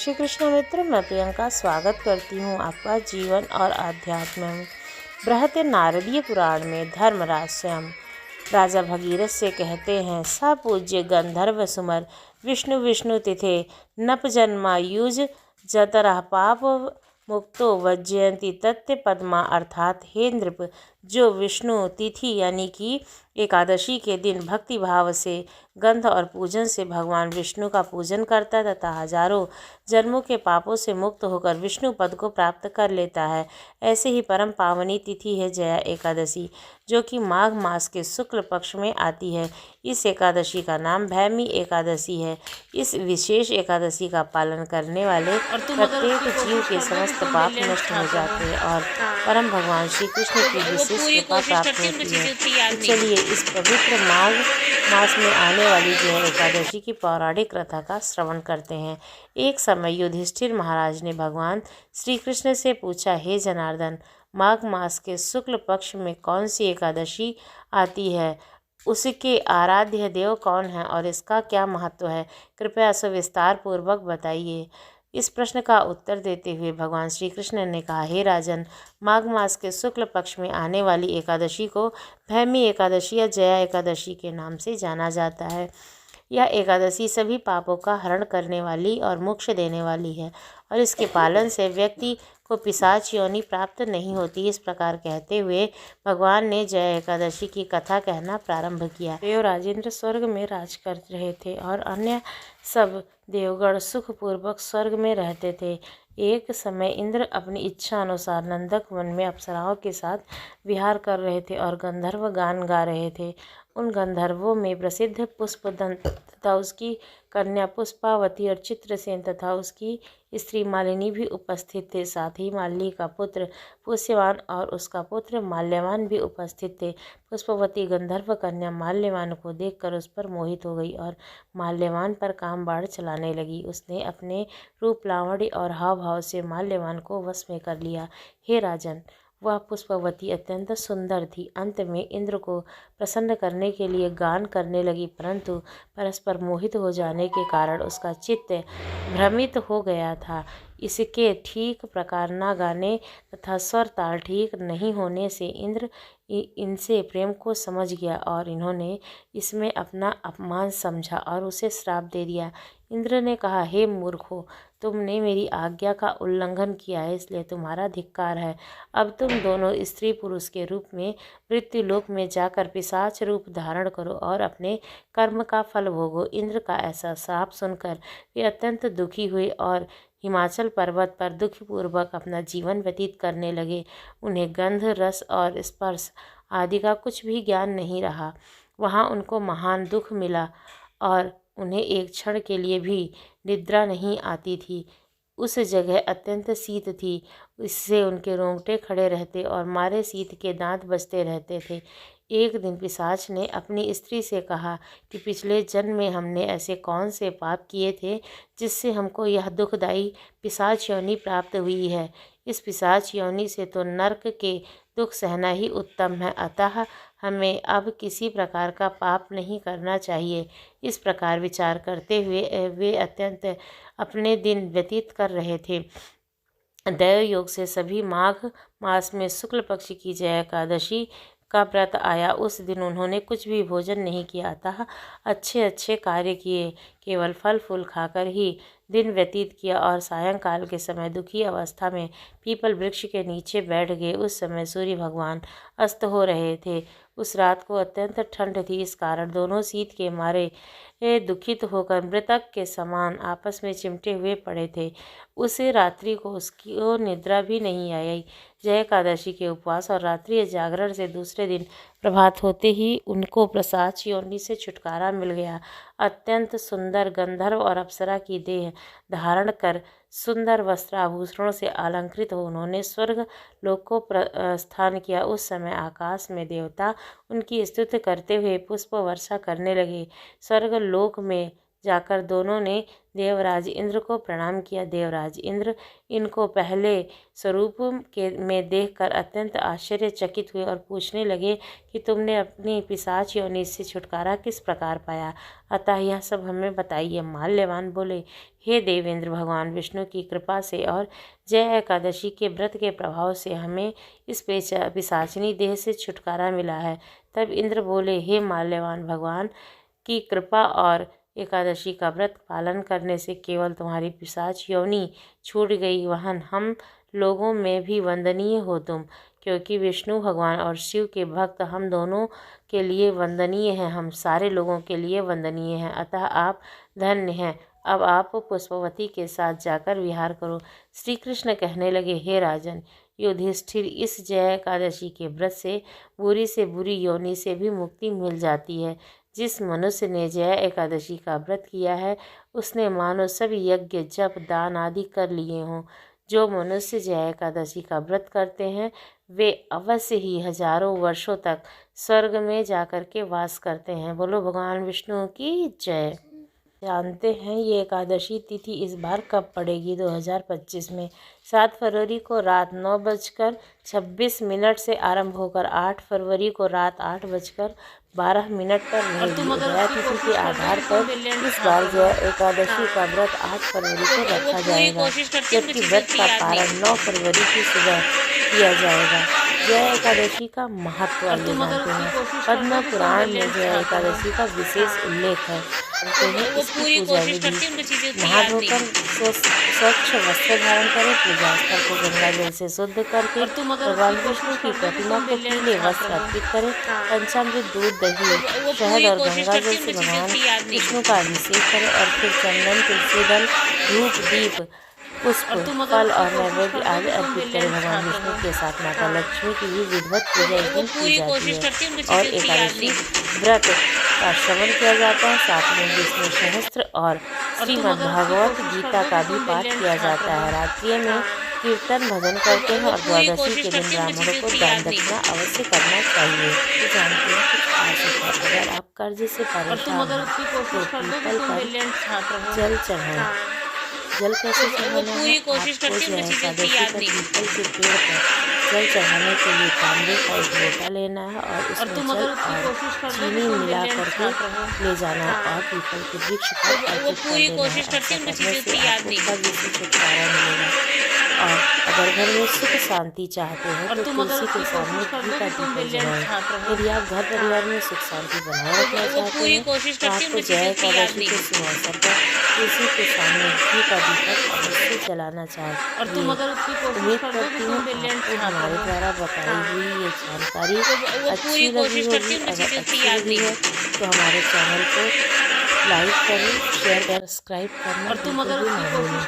श्री कृष्ण मित्र, मैं प्रियंका स्वागत करती हूँ आपका जीवन और अध्यात्म में। बृहत नारदीय पुराण में धर्मराज स्वयं राजा भगीरथ से कहते हैं, सा पूज्य गंधर्व सुमर विष्णु विष्णु तिथे नप जन्मा युज जतरह पाप मुक्तो वज्जयंती तथ्य पद्मा। अर्थात हे नृप, जो विष्णु तिथि यानी कि एकादशी के दिन भक्ति भाव से गंध और पूजन से भगवान विष्णु का पूजन करता तथा हजारों जन्मों के पापों से मुक्त होकर विष्णु पद को प्राप्त कर लेता है, ऐसे ही परम पावनी तिथि है जया एकादशी, जो कि माघ मास के शुक्ल पक्ष में आती है। इस एकादशी का नाम भैमी एकादशी है। इस विशेष एकादशी का पालन करने वाले प्रत्येक जीव के समस्त पाप नष्ट हो जाते हैं और परम भगवान श्री कृष्ण की विशेष कृपा प्राप्त होती है। तो चलिए इस पवित्र माघ मास में आने वाली जया एकादशी की पौराणिक कथा का श्रवण करते हैं। एक समय युधिष्ठिर महाराज ने भगवान श्री कृष्ण से पूछा, हे जनार्दन, माघ मास के शुक्ल पक्ष में कौन सी एकादशी आती है? उसके आराध्य देव कौन है और इसका क्या महत्व है? कृपया सविस्तार पूर्वक बताइए। इस प्रश्न का उत्तर देते हुए भगवान श्री कृष्ण ने कहा, हे राजन, माघ मास के शुक्ल पक्ष में आने वाली एकादशी को भैमी एकादशी या जया एकादशी के नाम से जाना जाता है। यह एकादशी सभी पापों का हरण करने वाली और मोक्ष देने वाली है और इसके पालन से व्यक्ति को पिशाच योनि प्राप्त नहीं होती। इस प्रकार कहते हुए भगवान ने जया एकादशी की कथा कहना प्रारंभ किया। देव राजेंद्र स्वर्ग में राज कर रहे थे और अन्य सब देवगण सुखपूर्वक स्वर्ग में रहते थे। एक समय इंद्र अपनी इच्छा अनुसार नंदक वन में अप्सराओं के साथ विहार कर रहे थे और गंधर्व गान गा रहे थे। उन गंधर्वों में प्रसिद्ध पुष्पदंत तथा उसकी कन्या पुष्पावती और चित्रसेन तथा उसकी स्त्री मालिनी भी उपस्थित थे। साथ ही मालिनी का पुत्र पुष्यवान और उसका पुत्र माल्यवान भी उपस्थित थे। पुष्पवती गंधर्व कन्या माल्यवान को देखकर उस पर मोहित हो गई और माल्यवान पर काम बाण चलाने लगी। उसने अपने रूप लावण्य और हाव भाव से माल्यवान को वश में कर लिया। हे राजन, वह पुष्पवती अत्यंत सुंदर थी। अंत में इंद्र को प्रसन्न करने के लिए गान करने लगी, परंतु परस्पर मोहित हो जाने के कारण उसका चित्त भ्रमित हो गया था। इसके ठीक प्रकार न गाने तथा स्वर ताल ठीक नहीं होने से इंद्र इनसे प्रेम को समझ गया और इन्होंने इसमें अपना अपमान समझा और उसे श्राप दे दिया। इंद्र ने कहा, हे मूर्खों, तुमने मेरी आज्ञा का उल्लंघन किया है, इसलिए तुम्हारा धिक्कार है। अब तुम दोनों स्त्री पुरुष के रूप में मृत्युलोक में जाकर पिशाच रूप धारण करो और अपने कर्म का फल भोगो। इंद्र का ऐसा श्राप सुनकर वे अत्यंत दुखी हुए और हिमाचल पर्वत पर दुखपूर्वक अपना जीवन व्यतीत करने लगे। उन्हें गंध, रस और स्पर्श आदि का कुछ भी ज्ञान नहीं रहा। वहाँ उनको महान दुख मिला और उन्हें एक क्षण के लिए भी निद्रा नहीं आती थी। उस जगह अत्यंत शीत थी, इससे उनके रोंगटे खड़े रहते और मारे शीत के दांत बजते रहते थे। एक दिन पिशाच ने अपनी स्त्री से कहा कि पिछले जन्म में हमने ऐसे कौन से पाप किए थे जिससे हमको यह दुखदायी पिशाच योनि प्राप्त हुई है। इस पिशाच योनि से तो नरक के दुख सहना ही उत्तम है, अतः हमें अब किसी प्रकार का पाप नहीं करना चाहिए। इस प्रकार विचार करते हुए वे अत्यंत अपने दिन व्यतीत कर रहे थे। दैव योग से सभी माघ मास में शुक्ल पक्ष की जया एकादशी का व्रत आया। उस दिन उन्होंने कुछ भी भोजन नहीं किया, अतः अच्छे अच्छे कार्य किए, केवल फल फूल खाकर ही दिन व्यतीत किया और सायंकाल के समय दुखी अवस्था में पीपल वृक्ष के नीचे बैठ गए। उस समय सूर्य भगवान अस्त हो रहे थे। उस रात को अत्यंत ठंड थी, इस कारण दोनों शीत के मारे दुखित होकर मृतक के समान आपस में चिमटे हुए पड़े थे। उस रात्रि को उसकी निद्रा भी नहीं आई। जय एकादशी के उपवास और रात्रि जागरण से दूसरे दिन प्रभात होते ही उनको पिशाच योनि से छुटकारा मिल गया। अत्यंत सुंदर गंधर्व और अप्सरा की देह धारण कर सुंदर वस्त्राभूषणों से अलंकृत हो उन्होंने स्वर्ग लोक को प्रस्थान किया। उस समय आकाश में देवता उनकी स्तुति करते हुए पुष्प वर्षा करने लगे। स्वर्ग लोक में जाकर दोनों ने देवराज इंद्र को प्रणाम किया। देवराज इंद्र इनको पहले स्वरूप में देखकर अत्यंत आश्चर्यचकित हुए और पूछने लगे कि तुमने अपनी पिशाच योनि से छुटकारा किस प्रकार पाया, अतः यह सब हमें बताइए। माल्यवान बोले, हे देवेंद्र, भगवान विष्णु की कृपा से और जय एकादशी के व्रत के प्रभाव से हमें इस पिशाचिनी देह से छुटकारा मिला है। तब इंद्र बोले, हे माल्यवान, भगवान की कृपा और एकादशी का व्रत पालन करने से केवल तुम्हारी पिशाच योनि छूट गई, वहन हम लोगों में भी वंदनीय हो तुम, क्योंकि विष्णु भगवान और शिव के भक्त हम दोनों के लिए वंदनीय हैं, हम सारे लोगों के लिए वंदनीय हैं, अतः आप धन्य हैं। अब आप पुष्पवती के साथ जाकर विहार करो। श्री कृष्ण कहने लगे, हे राजन युधिष्ठिर, इस जय एकादशी के व्रत से बुरी योनि से भी मुक्ति मिल जाती है। जिस मनुष्य ने जय एकादशी का व्रत किया है उसने मानो सभी यज्ञ जप दान आदि कर लिए हों। जो मनुष्य जय एकादशी का व्रत करते हैं वे अवश्य ही हजारों वर्षों तक स्वर्ग में जाकर के वास करते हैं। बोलो भगवान विष्णु की जय। जानते हैं ये एकादशी तिथि इस बार कब पड़ेगी? 2025 में 7 फरवरी को रात 9:26 से आरंभ होकर 8 फरवरी को रात 8:12 पर रहेगी। उदया तिथि के आधार पर इस बार जय एकादशी का व्रत 8 फरवरी को रखा जाएगा, जबकि व्रत का पारण 9 फरवरी की सुबह किया जाएगा। जय एकादशी का महत्व आइए जानते हैं। पद्म पुराण में जय एकादशी का विशेष उल्लेख है। इसकी पूजा विधि: नहा धोकर स्वच्छ वस्त्र धारण करें, पूजा स्थल को गंगा जल से शुद्ध करके भगवान विष्णु की प्रतिमा को पीले वस्त्र अर्पित करें, पंचामृत दूध दही शहद और गंगा जल से भगवान विष्णु का अभिषेक करें और फिर चंदन तुलसी दल धूप दीप पुष्प फल और नैवेद्य आदि अर्पित करें। भगवान विष्णु के साथ माता लक्ष्मी की भी विधिवत पूजा इस दिन की जाती है और एकादशी व्रत का श्रवण किया जाता है। साथ में विष्णु सहस्त्र और श्रीमद् भागवत गीता का भी पाठ किया जाता है। रात्रि में कीर्तन भजन करते हैं और द्वादशी के दिन ब्राह्मणों को दान दक्षिणा अवश्य करना चाहिए। तो जानते हैं कुछ आशा, अगर आप कर्ज से परेशान हैं तो पीपल पर जल चढ़ाएं। जल कैसे चढ़ाना है? आपको जय एकादशी पर पीपल के पेड़ पर जल चढ़ाने के लिए तांबे का एक लोटा लेना है और उसमें जल और चीनी मिला करके ले जाना है और पीपल के वृक्ष पर अर्पित कर देना है। ऐसा करने से आपको कर्ज से छुटकारा मिलेगा। और अगर घर में सुख शांति चाहते हैं तो तुलसी के सामने घी का दीपक जलाएं। यदि आप घर परिवार में सुख शांति बनाए रखना चाहते हैं तो आपको जय एकादशी के शुभ अवसर पर तुलसी के सामने घी का दीपक अवश्य जलाना चाहिए। उम्मीद करती हूँ आपको हमारे द्वारा बताई हुई ये जानकारी अच्छी लगी होगी। अगर अच्छी लगी है तो हमारे चैनल को लाइक करें, शेयर करें, सब्सक्राइब करना बिल्कुल भी ना भूलें।